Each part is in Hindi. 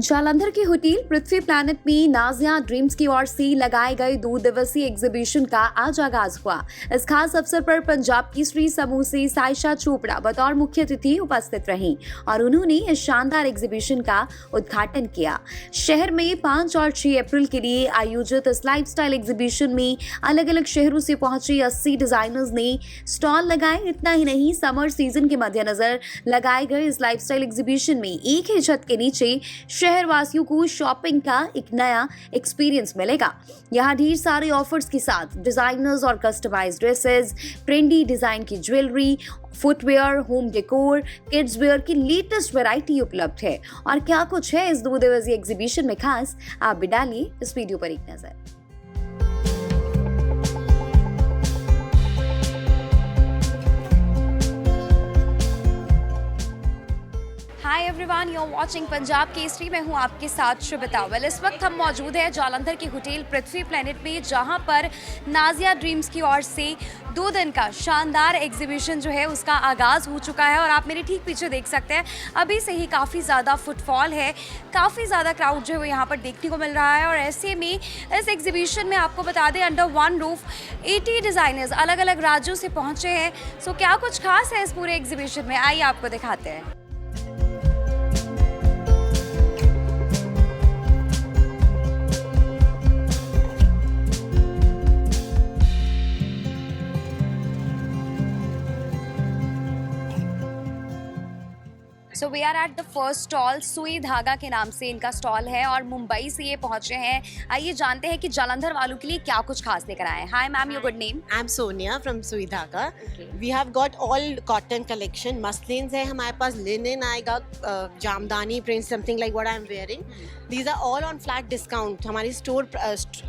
जालंधर के होटल पृथ्वी प्लैनेट में नाजिया ड्रीम्स की ओर से लगाए गए 2 दिवसीय एग्जीबिशन का आज आगाज हुआ। इस खास अवसर पर पंजाब केसरी समूह से सायशा चोपड़ा बतौर मुख्य अतिथि उपस्थित रहीं और उन्होंने इस शानदार एग्जीबिशन का उद्घाटन किया। शहर में 5 और 6 अप्रैल के लिए आयोजित इस लाइफस्टाइल एग्जीबिशन में अलग अलग शहरों से पहुंचे 80 डिजाइनर्स ने स्टॉल लगाए। इतना ही नहीं, समर सीजन के मद्देनजर लगाए गए इस लाइफस्टाइल एग्जीबिशन में एक ही छत के नीचे शहर वासियों को शॉपिंग का एक नया एक्सपीरियंस मिलेगा। यहाँ ढेर सारे ऑफर्स के साथ डिजाइनर्स और कस्टमाइज्ड ड्रेसेस, ट्रेंडी डिजाइन की jewellery, footwear, home decor, kids where की लेटेस्ट वैरायटी उपलब्ध है। और क्या कुछ है इस 2 दिवसीय एग्जीबिशन में खास, आप भी डालिए इस वीडियो पर एक नजर। Hi everyone, you are watching Punjab Kesari. मैं हूं आपके साथ शुभिता। वेल, इस वक्त हम मौजूद हैं जालंधर के होटल पृथ्वी प्लैनेट में, जहां पर नाजिया ड्रीम्स की ओर से 2 दिन का शानदार एग्जीबिशन जो है उसका आगाज़ हो चुका है। और आप मेरे ठीक पीछे देख सकते हैं, अभी से ही काफ़ी ज़्यादा फुटफॉल है, काफ़ी ज़्यादा क्राउड जो है वो यहाँ पर देखने को मिल रहा है। और ऐसे में इस एग्जीबिशन में आपको बता दें, अंडर वन रूफ 80 डिज़ाइनर्स अलग अलग राज्यों से पहुँचे हैं। सो क्या कुछ खास है इस पूरे एग्जीबिशन में, आइए आपको दिखाते हैं। So we are at the first stall. सुई धागा के नाम से इनका स्टॉल है और मुंबई से ये पहुंचे हैं। आइए जानते हैं कि जालंधर वालों के लिए क्या कुछ खास लेकर आए हैं। Hi ma'am, your good name? I am Sonia from Sui Dhaga. We have got all cotton collection, muslins है हमारे पास, लिनन आएगा, jamdani print, something like what I am wearing. These are all on flat discount. हमारी स्टोर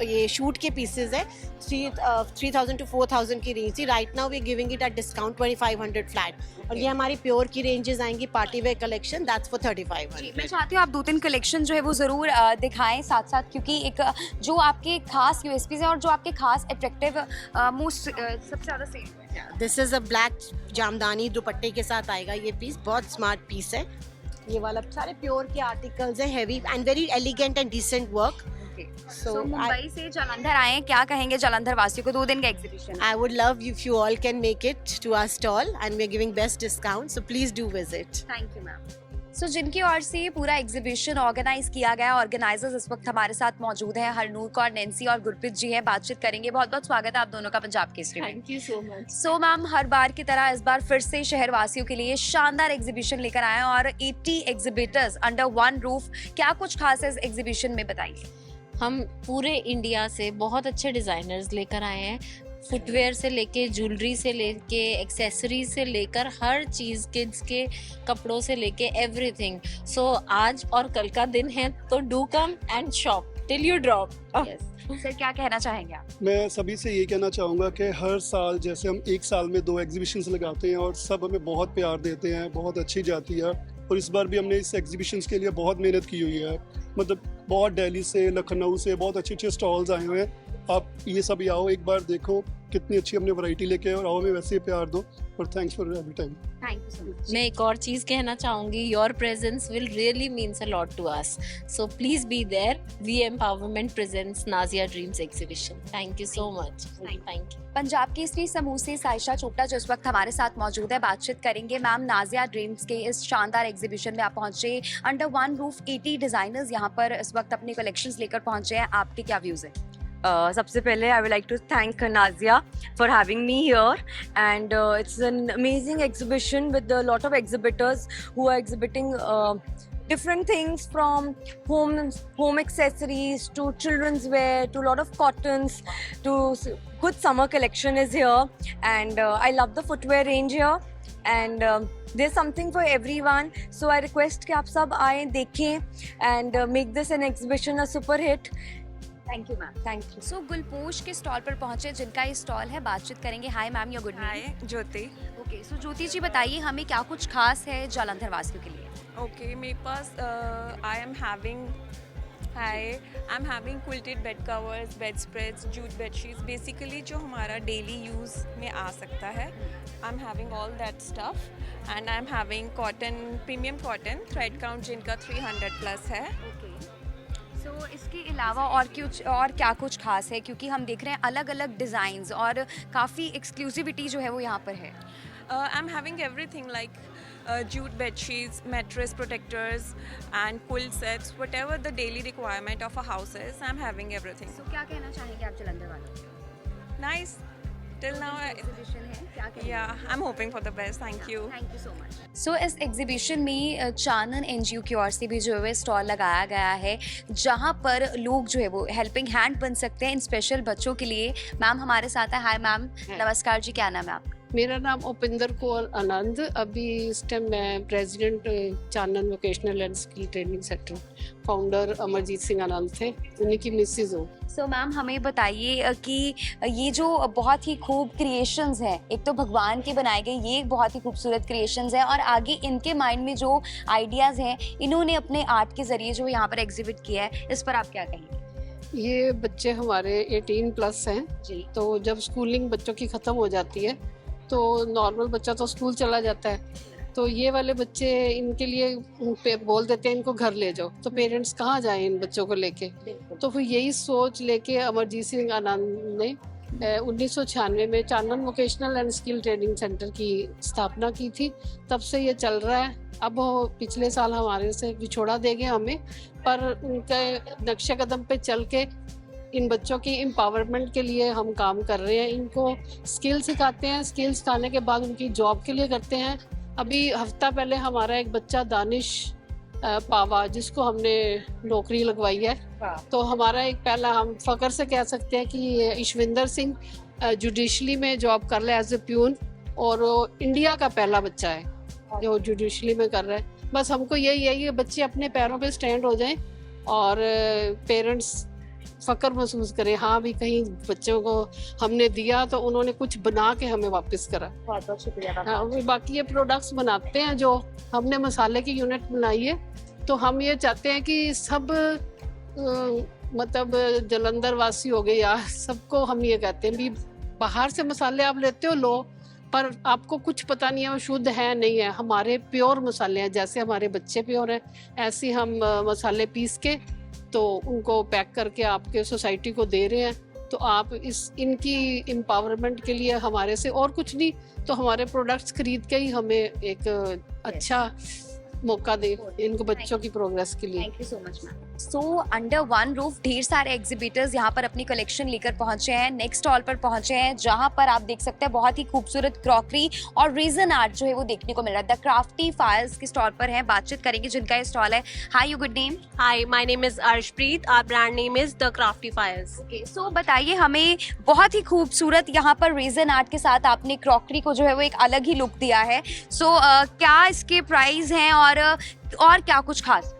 ये शूट के पीसेज है 3000 to 4000 की रेंज थी। Right now we giving it at discount 2500 flat. और ये हमारी प्योर की रेंजेस आएंगी, party wear collection, that's for 3500। मैं चाहती हूँ आप 2-3 कलेक्शन जो है वो ज़रूर दिखाएं साथ साथ, क्योंकि एक जो आपके खास यूएसपीज हैं और जो आपके खास अट्रैक्टिव मोस्ट सबसे ज़्यादा सेल है। This is a black jamdani दुपट्टे के साथ आएगा ये पीस, बहुत स्मार्ट पीस है। ये वाला सारे प्योर के आर्टिकल्स हैं, heavy and very elegant and decent work. So, Mumbai से जालंधर आए हैं, क्या कहेंगे जालंधर वासियों को? 2 दिन का exhibition. I would love if you all can make it to our stall and we're giving best discount, so please do visit. Thank you ma'am. So जिनकी ओर से ये पूरा एग्जीबिशन ऑर्गेनाइज किया गया, ऑर्गेनाइजर्स इस वक्त हमारे साथ मौजूद हैं। हरनूर कौर, नैन्सी और गुरप्रीत जी हैं, बातचीत करेंगे। बहुत बहुत स्वागत है आप दोनों का पंजाब केसरी में। Thank you so much. So ma'am, हर बार की तरह इस बार फिर से शहर वासियों के लिए शानदार एग्जीबिशन लेकर आए हैं और 80 एग्जीबिटर्स अंडर वन रूफ। क्या कुछ खास है इस एग्जीबिशन में, बताइए। हम पूरे इंडिया से बहुत अच्छे डिज़ाइनर्स लेकर आए हैं। फुटवेयर से लेके, ज्वेलरी से लेके, एक्सेसरीज से लेकर, हर चीज़, किड्स के कपड़ों से लेके एवरीथिंग। सो आज और कल का दिन है, तो do come and shop till you drop. Sir, क्या कहना चाहेंगे आप? मैं सभी से ये कहना चाहूँगा कि हर साल जैसे हम एक साल में 2 एग्जीबिशंस लगाते हैं और सब हमें बहुत प्यार देते हैं, बहुत अच्छी जाती है। और इस बार भी हमने इस एग्जीबिशंस के लिए बहुत मेहनत की हुई है। मतलब बहुत दिल्ली से, लखनऊ से बहुत अच्छे अच्छे स्टॉल्स आए हुए हैं। आप ये सभी आओ, एक बार देखो कितनी अच्छी हमने वैरायटी लेके और आओ, हमें वैसे ही प्यार दो। और thanks for every time. Thank you so much. मैं एक और चीज़ कहना चाहूँगी, your presence will really means a lot to us, so please be there. We empowerment presents Nazia dreams exhibition. Thank you so much. Thank you. Punjab Kesari समूह से सायशा चोपड़ा जो इस वक्त हमारे साथ मौजूद है, बातचीत करेंगे। मैम, नाजिया ड्रीम्स के इस शानदार एग्जीबिशन में आप पहुंचे, अंडर वन रूफ 80 डिजाइनर्स यहाँ पर इस वक्त अपने कलेक्शंस लेकर पहुंचे हैं। आपके क्या व्यूज है? सबसे पहले I would like to thank Nazia for having me here and it's an amazing exhibition with a lot of exhibitors who are exhibiting different things from home accessories to children's wear to a lot of cottons to good summer collection is here, and I love the footwear range here, and there's something for everyone, so I request कि आप सब आएं, देखें and make this an exhibition a super hit. Thank you ma'am. Thank you. So Gulposh के स्टॉल पर पहुंचे, जिनका ये स्टॉल है, बातचीत करेंगे। Hi ma'am, your good name? Hi, Jyoti. Okay, so Jyoti ji बताइए हमें क्या कुछ खास है जालंधर वासियों के लिए? ओके, मेरे पास I am having Hi, I'm having quilted bed covers, bedspreads, jute bed sheets. Basically जो हमारा daily use में आ सकता है. I'm having all that stuff and I'm having cotton, premium cotton, thread count जिनका 300 plus है. सो इसके अलावा और क्या कुछ खास है, क्योंकि हम देख रहे हैं अलग अलग डिज़ाइंस और काफ़ी एक्सक्लूसिविटी जो है वो यहाँ पर है. I'm having everything like jute bed sheets, mattress protectors and quilt sets, whatever the daily requirement of a house is, I'm having everything. सो क्या कहना चाहेंगे आप जलंधर वालों को? Nice. Till now, एग्जीबिशन है, क्या कहेंगे? yeah, I'm hoping for the best. Thank you. Thank you so much. So इस एग्जीबिशन में चानन एनजीओ की ओर से भी जो है स्टॉल लगाया गया है, जहाँ पर लोग जो है वो हेल्पिंग हैंड बन सकते हैं इन स्पेशल बच्चों के लिए. मैम हमारे साथ है. हाय मैम, नमस्कार जी, क्या नाम है आपका? मेरा नाम उपिंदर कौर आनंद. अभी इस टाइम मैं president Chanan vocational and skill training sector, founder Amarjeet Singh Anand थे, उन्हीं की मिसेज हूँ. सो मैम हमें बताइए कि ये जो बहुत ही खूब क्रिएशंस हैं, एक तो भगवान के बनाए गए ये बहुत ही खूबसूरत क्रिएशंस हैं, और आगे इनके माइंड में जो आइडियाज़ हैं इन्होंने अपने आर्ट के ज़रिए जो यहाँ पर एग्जिबिट किया है, इस पर आप क्या कहेंगे? ये बच्चे हमारे 18 प्लस हैं जी. तो जब स्कूलिंग बच्चों की ख़त्म हो जाती है तो नॉर्मल बच्चा तो स्कूल चला जाता है, तो ये वाले बच्चे इनके लिए बोल देते हैं इनको घर ले जाओ, तो पेरेंट्स कहाँ जाएं इन बच्चों को लेके. तो फिर यही सोच लेके अमरजीत सिंह आनंद ने 1996 में Chanan vocational and skill training centre की स्थापना की थी. तब से ये चल रहा है. अब वो पिछले साल हमारे से विछोड़ा दे गए हमें, पर उनके नक्शे कदम पे चल के इन बच्चों की एम्पावरमेंट के लिए हम काम कर रहे हैं. इनको स्किल सिखाते हैं, स्किल सिखाने के बाद उनकी जॉब के लिए करते हैं. अभी हफ्ता पहले हमारा एक बच्चा दानिश पावा, जिसको हमने नौकरी लगवाई है, तो हमारा एक पहला, हम फकर से कह सकते हैं कि ईशविंदर सिंह जुडिशली में जॉब कर रहा है एज ए प्यून, और वो इंडिया का पहला बच्चा है जो जुडिशली में कर रहा है. बस हमको यही है कि बच्चे अपने पैरों पे स्टैंड हो जाएं और पेरेंट्स फ़क्र महसूस करें, हाँ भी कहीं बच्चों को हमने दिया तो उन्होंने कुछ बना के हमें वापस करा. बहुत बहुत शुक्रिया. हाँ, बाकी ये प्रोडक्ट्स बनाते हैं जो हमने मसाले की यूनिट बनाई है, तो हम ये चाहते हैं कि सब मतलब जलंधर वासी हो गए या सबको हम ये कहते हैं भी बाहर से मसाले आप लेते हो लो, पर आपको कुछ पता नहीं है वो शुद्ध है नहीं है. हमारे प्योर मसाले हैं, जैसे हमारे बच्चे प्योर हैं ऐसे हम मसाले पीस के तो उनको पैक करके आपके सोसाइटी को दे रहे हैं. तो आप इनकी एम्पावरमेंट के लिए हमारे से और कुछ नहीं तो हमारे प्रोडक्ट्स खरीद के ही हमें एक अच्छा मौका दे इनको बच्चों की प्रोग्रेस के लिए. Thank you so much ma'am. So under one roof ढेर सारे एग्जिबिटर्स यहाँ पर अपनी कलेक्शन लेकर पहुंचे हैं. नेक्स्ट स्टॉल पर पहुंचे हैं जहाँ पर आप देख सकते हैं बहुत ही खूबसूरत क्रॉकरी और रीजन आर्ट जो है वो देखने को मिल रहा है. द क्राफ्टी फायर्स के स्टॉल पर हैं, बातचीत करेंगे जिनका ये स्टॉल है. Hi, you good name? Hi, my name is Arshpreet. Our brand name is The Crafty Fires. Okay, so बताइए हमें, बहुत ही खूबसूरत यहाँ पर रीजन आर्ट के साथ आपने क्रॉकरी को जो है वो एक अलग ही लुक दिया है. सो क्या इसके प्राइस हैं और क्या कुछ खास?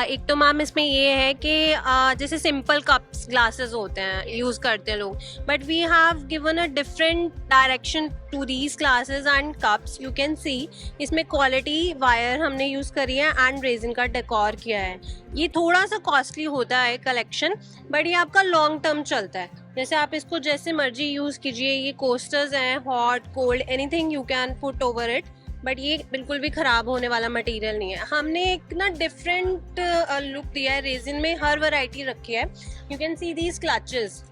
एक तो मैम इसमें ये है कि जैसे सिंपल कप्स ग्लासेस होते हैं यूज़ करते हैं लोग, but we have given a different direction to these glasses and cups. You can see इसमें क्वालिटी वायर हमने यूज़ करी है एंड रेजिन का डेकोर किया है. ये थोड़ा सा कॉस्टली होता है कलेक्शन, बट ये आपका लॉन्ग टर्म चलता है. जैसे आप इसको जैसे मर्जी यूज़ कीजिए. ये कोस्टर्स हैं, hot cold anything you can put over it, but ये बिल्कुल भी ख़राब होने वाला मटेरियल नहीं है. हमने एक ना डिफरेंट लुक दिया है. रेजिन में हर वैरायटी रखी है. You can see these clutches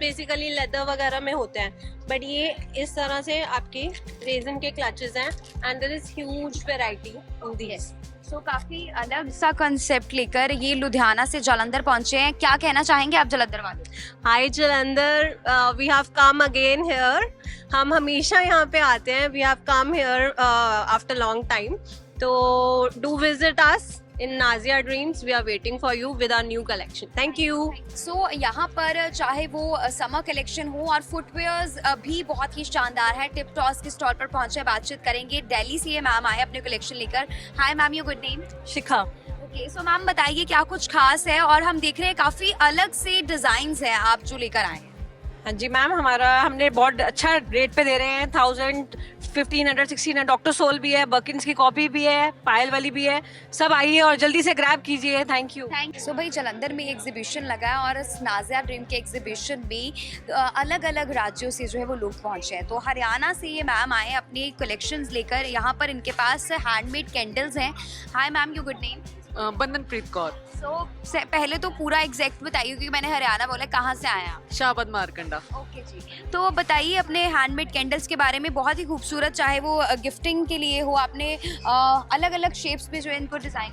basically leather वगैरह में होते हैं, बट ये इस तरह से आपके रेजिन के क्लचेस हैं and there is huge variety in these. So काफ़ी अलग सा कंसेप्ट लेकर ये लुधियाना से जालंधर पहुंचे हैं. क्या कहना चाहेंगे आप जालंधर वाले? Hi Jalandhar, we have come again here. हम हमेशा यहाँ पे आते हैं. We have come here after long time. तो do visit us in Nazia Dreams. We are waiting for you with our new collection. Thank you. सो यहाँ पर चाहे वो समर कलेक्शन हो और फुटवेयर्स भी बहुत ही शानदार है. टिप टॉस के स्टॉल पर पहुंचे, बातचीत करेंगे. दिल्ली से ये मैम आए अपने कलेक्शन लेकर. हाय ma'am, your good name? Shikha. Okay, so ma'am बताइए क्या कुछ खास है, और हम देख रहे हैं काफ़ी अलग से डिज़ाइंस हैं आप जो लेकर आए हैं. हाँ जी मैम, हमारा हमने बहुत अच्छा रेट पे दे रहे हैं. 1000, 1500, 1600. डॉक्टर सोल भी है, बर्किन्स की कॉपी भी है, पायल वाली भी है. सब आइए और जल्दी से ग्रैब कीजिए. Thank you. सो भाई जलंधर में एग्जीबिशन लगा है और इस नाजिया ड्रीम के एग्जीबिशन में अलग अलग राज्यों से जो है वो लोग पहुंचे हैं. तो हरियाणा से ये मैम आए हैं अपनी कलेक्शंस लेकर. यहाँ पर इनके पास हैंडमेड कैंडल्स हैं. Hi ma'am, your good name? Bandanpreet Kaur. So पहले तो पूरा एग्जैक्ट बताइए क्योंकि मैंने हरियाणा बोला. कहाँ से आए आप? शाहबाद मारकंडा. ओके जी. तो बताइए अपने हैंडमेड कैंडल्स के बारे में. बहुत ही खूबसूरत, चाहे वो गिफ्टिंग के लिए हो, आपने अलग अलग शेप्स में जो है इनको डिज़ाइन.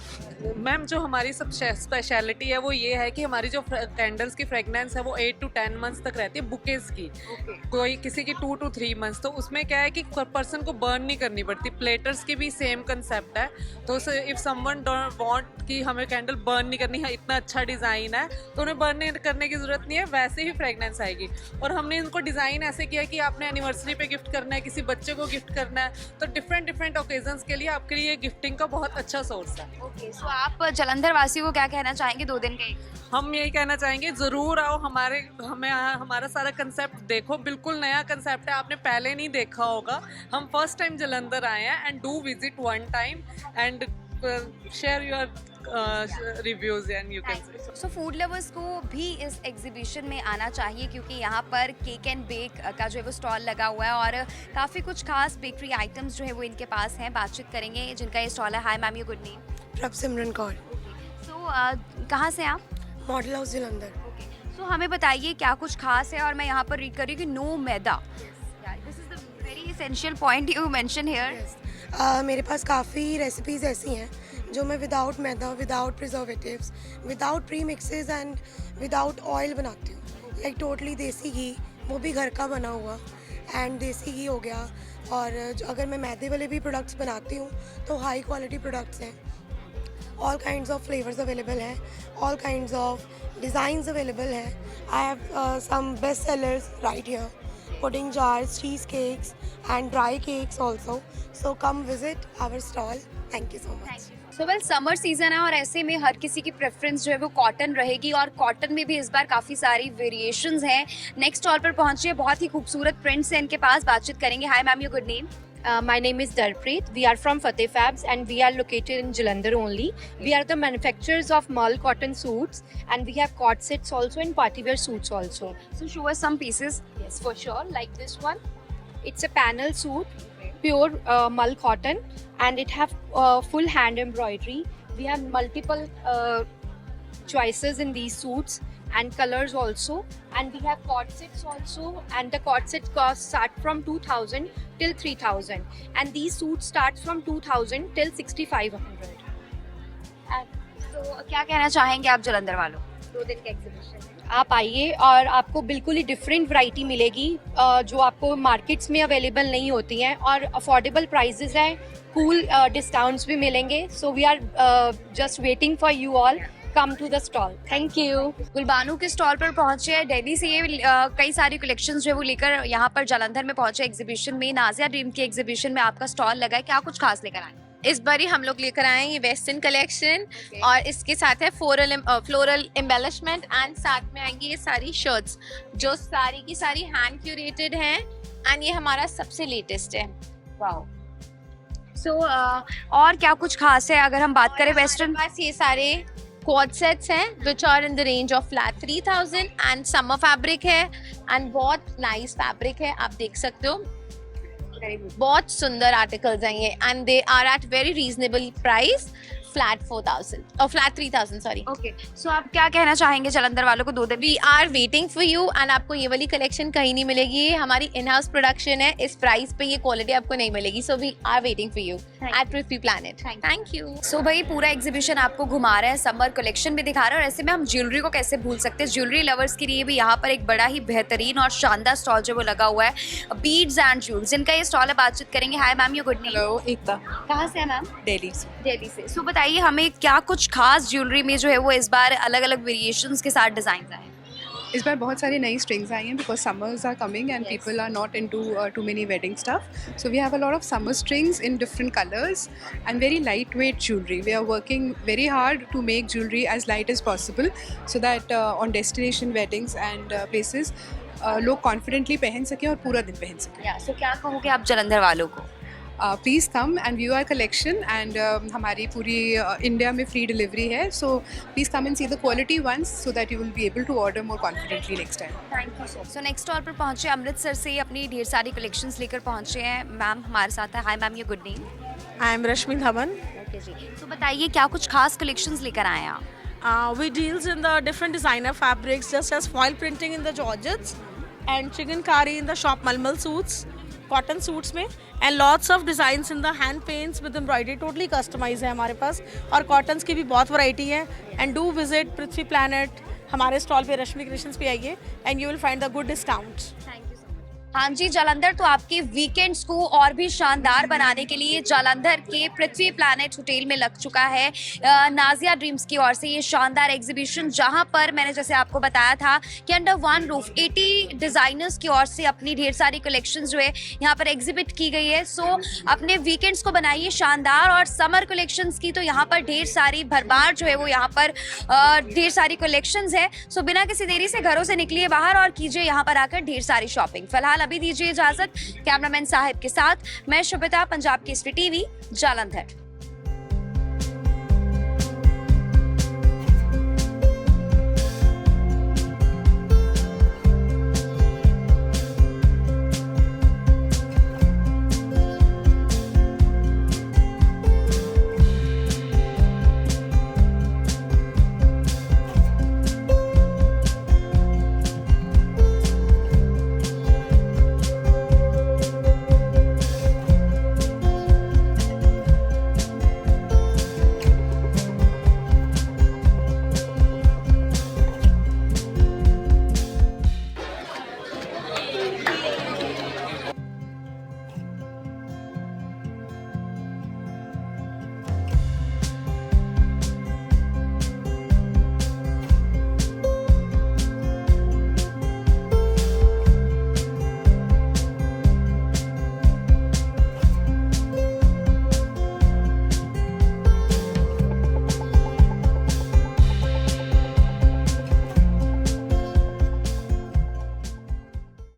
मैम, जो हमारी सब स्पेशलिटी है वो ये है कि हमारी जो कैंडल्स की फ्रेगनेंस है वो 8 to 10 मंथ्स तक रहती है बुकेज की. कोई किसी की 2 to 3 मंथ्स. तो उसमें क्या है कि पर्सन को बर्न नहीं करनी पड़ती. प्लेटर्स की भी सेम कंसेप्ट है. तो इफ समवन डोंट वांट कि हमें कैंडल बर्न नहीं करनी है, इतना अच्छा डिज़ाइन है तो उन्हें बर्न नहीं करने की ज़रूरत नहीं है, वैसे ही फ्रेगनेंस आएगी. और हमने इनको डिज़ाइन ऐसे किया कि आपने एनिवर्सरी पे गिफ्ट करना है, किसी बच्चे को गिफ्ट करना है, तो डिफरेंट ओकेजन्स के लिए आपके लिए गिफ्टिंग का बहुत अच्छा सोर्स है. ओके. सो आप जलंधर वासियों को क्या कहना चाहेंगे 2 दिन के? हम यही कहना चाहेंगे, ज़रूर आओ, हमारा सारा कंसेप्ट देखो. बिल्कुल नया कंसेप्ट है, आपने पहले नहीं देखा होगा. हम फर्स्ट टाइम जलंधर आए हैं. And do visit one time and share your reviews and you can say. So food lovers को भी इस एग्जीबिशन में आना चाहिए क्योंकि यहाँ पर केक एंड बेक का जो है वो स्टॉल लगा हुआ है और काफ़ी कुछ खास बेकरी आइटम्स जो है वो इनके पास हैं. बातचीत करेंगे जिनका ये स्टॉल है. Hi ma'am, your good name? Prabhsimran Kaur. So कहाँ से आप? Model house Jalandhar. सो हमें बताइए क्या कुछ खास है. और मैं यहाँ पर रीड कर रही हूँ कि no maida. This is the very essential point you mention here. मेरे पास काफ़ी रेसिपीज़ ऐसी हैं जो मैं without maida, without preservatives, without premixes and without oil बनाती हूँ. लाइक टोटली देसी घी, वो भी घर का बना हुआ. एंड देसी घी हो गया. और अगर मैं मैदे वाले भी प्रोडक्ट्स बनाती हूँ तो हाई क्वालिटी प्रोडक्ट्स हैं. All kinds of flavours available हैं, all kinds of designs available हैं. I have some best sellers right here. pudding jars, cheese cakes and dry cakes also. So come visit our stall. Thank you so much. So well summer season है और ऐसे में हर किसी की प्रेफरेंस जो है वो कॉटन रहेगी और कॉटन में भी इस बार काफ़ी सारी वेरिएशंस हैं. नेक्स्ट स्टॉल पर पहुंचे, बहुत ही खूबसूरत प्रिंट्स हैं इनके पास. बातचीत करेंगे. Hi ma'am, your good name? My name is Darpreet. We are from Fateh Fabs and we are located in Jalandhar only. We are the manufacturers of Mal cotton suits and we have cord sets also and party wear suits also. So show us some pieces. Yes, for sure. Like this one. It's a panel suit, pure Mal cotton and it have full hand embroidery. We have multiple choices in these suits and colors also, and we have cord sets also, and the cord set costs start from 2000 till 3000 and these suits start from 2000 till 6500. तो क्या कहना चाहेंगे आप जलंधर वालों? 2 दिन का एग्जीबिशन है. आप आइए और आपको बिल्कुल ही डिफरेंट वैरायटी मिलेगी जो आपको मार्केट्स में अवेलेबल नहीं होती हैं और अफोर्डेबल प्राइसेस हैं. कूल डिस्काउंट्स भी मिलेंगे. So we are just waiting for you all. Come to the stall. Thank you. Gulbanu के स्टॉल पर पहुंचे हैं. दिल्ली से ये कई सारी कलेक्शंस जो है वो लेकर यहाँ पर जलंधर में पहुंचे एग्जीबिशन में. नाजिया ड्रीम के एग्जीबिशन में आपका स्टॉल लगा है. क्या कुछ खास लेकर आए? इस बार ही हम लोग लेकर आए हैं ये वेस्टर्न कलेक्शन और इसके साथ है फ्लोरल एम्बेलिशमेंट एंड साथ में आएंगी ये सारी शर्ट्स जो सारी की सारी हैंड क्यूरेटेड हैं एंड ये हमारा सबसे लेटेस्ट है. वाओ. सो और क्या कुछ खास है अगर हम बात करें वेस्टर्न? पास ये सारे क्वाड सेट्स हैं which are in the range of flat 3000 and summer fabric है and बहुत नाइस फैब्रिक है. आप देख सकते हो बहुत सुंदर आर्टिकल्स हैं ये and they are at very reasonable price. Flat 4000 और फ्लैट 3000 सॉरी. ओके. सो आप क्या कहना चाहेंगे जलंधर वालों को? 2 दिन. We are waiting for you and आपको ये वाली कलेक्शन कहीं नहीं मिलेगी. ये हमारी इन हाउस प्रोडक्शन है. इस प्राइस पे ये क्वालिटी आपको नहीं मिलेगी. So we are waiting for you at Prithvi planet. Thank you. So भाई पूरा एग्जीबिशन आपको घुमा रहे हैं, समर कलेक्शन भी दिखा रहे हैं और ऐसे में हम ज्वेलरी को कैसे भूल सकते हैं. ज्वेलरी लवर्स के लिए भी यहाँ पर एक बड़ा ही बेहतरीन और शानदार स्टॉल जो वो लगा हुआ है. बीड्स एंड ज्वेल्स जिनका ये स्टॉल है. बातचीत करेंगे. Hi ma'am, your good name? Hello, Ekta. कहाँ से है मैम? दिल्ली से. दिल्ली से. सो बताइए हमें क्या कुछ खास ज्वेलरी में जो है वो इस बार अलग अलग वेरिएशंस के साथ डिजाइन आए हैं. इस बार बहुत सारी नई स्ट्रिंग्स आई हैं because summers are coming and people are not into too many wedding stuff. So we have a lot of summer strings in different colours and very light weight jewellery. We are working very hard to make jewellery as light as possible so that on destination weddings and places लोग कॉन्फिडेंटली पहन सकें और पूरा दिन पहन सकें. सो क्या कहोगे आप जालंधर वालों को? Please come and view our collection and हमारी पूरी इंडिया में फ्री डिलीवरी है, so please come and see the quality once so that you will be able to order more confidently next time. Thank you so next stall पर पहुंचे अमृतसर से अपनी ढेर सारी कलेक्शंस लेकर पहुंचे हैं मैम हमारे साथ है. Hi ma'am, your good name? I am Rashmi Dhawan. Okay ji, तो बताइए क्या कुछ खास कलेक्शंस लेकर आए हैं आप? We deals in the different designer fabrics, just as foil printing in the georgettes and chikankari in the shop malmal suits, cotton suits में, and lots of designs in the hand paints with embroidery, totally customized है हमारे पास. और cottons की भी बहुत variety है. And do visit Prithvi planet, हमारे स्टॉल पे रश्मि क्रिएशंस पे आइए and you will find the good discounts. हाँ जी, जालंधर तो आपके वीकेंड्स को और भी शानदार बनाने के लिए जालंधर के पृथ्वी प्लैनेट होटल में लग चुका है नाजिया ड्रीम्स की ओर से ये शानदार एग्जीबिशन, जहां पर मैंने जैसे आपको बताया था कि अंडर वन रूफ 80 डिजाइनर्स की ओर से अपनी ढेर सारी कलेक्शंस जो है यहाँ पर एग्जिबिट की गई है. सो अपने वीकेंड्स को बनाइए शानदार. और समर कलेक्शंस की तो यहाँ पर ढेर सारी भरमार जो है वो यहाँ पर ढेर सारी कलेक्शंस है. सो बिना किसी देरी से घरों से निकलिए बाहर और कीजिए यहाँ पर आकर ढेर सारी शॉपिंग. फिलहाल अभी दीजिए इजाजत. कैमरामैन साहिब के साथ मैं शुभिता, पंजाब केसरी टीवी, जालंधर.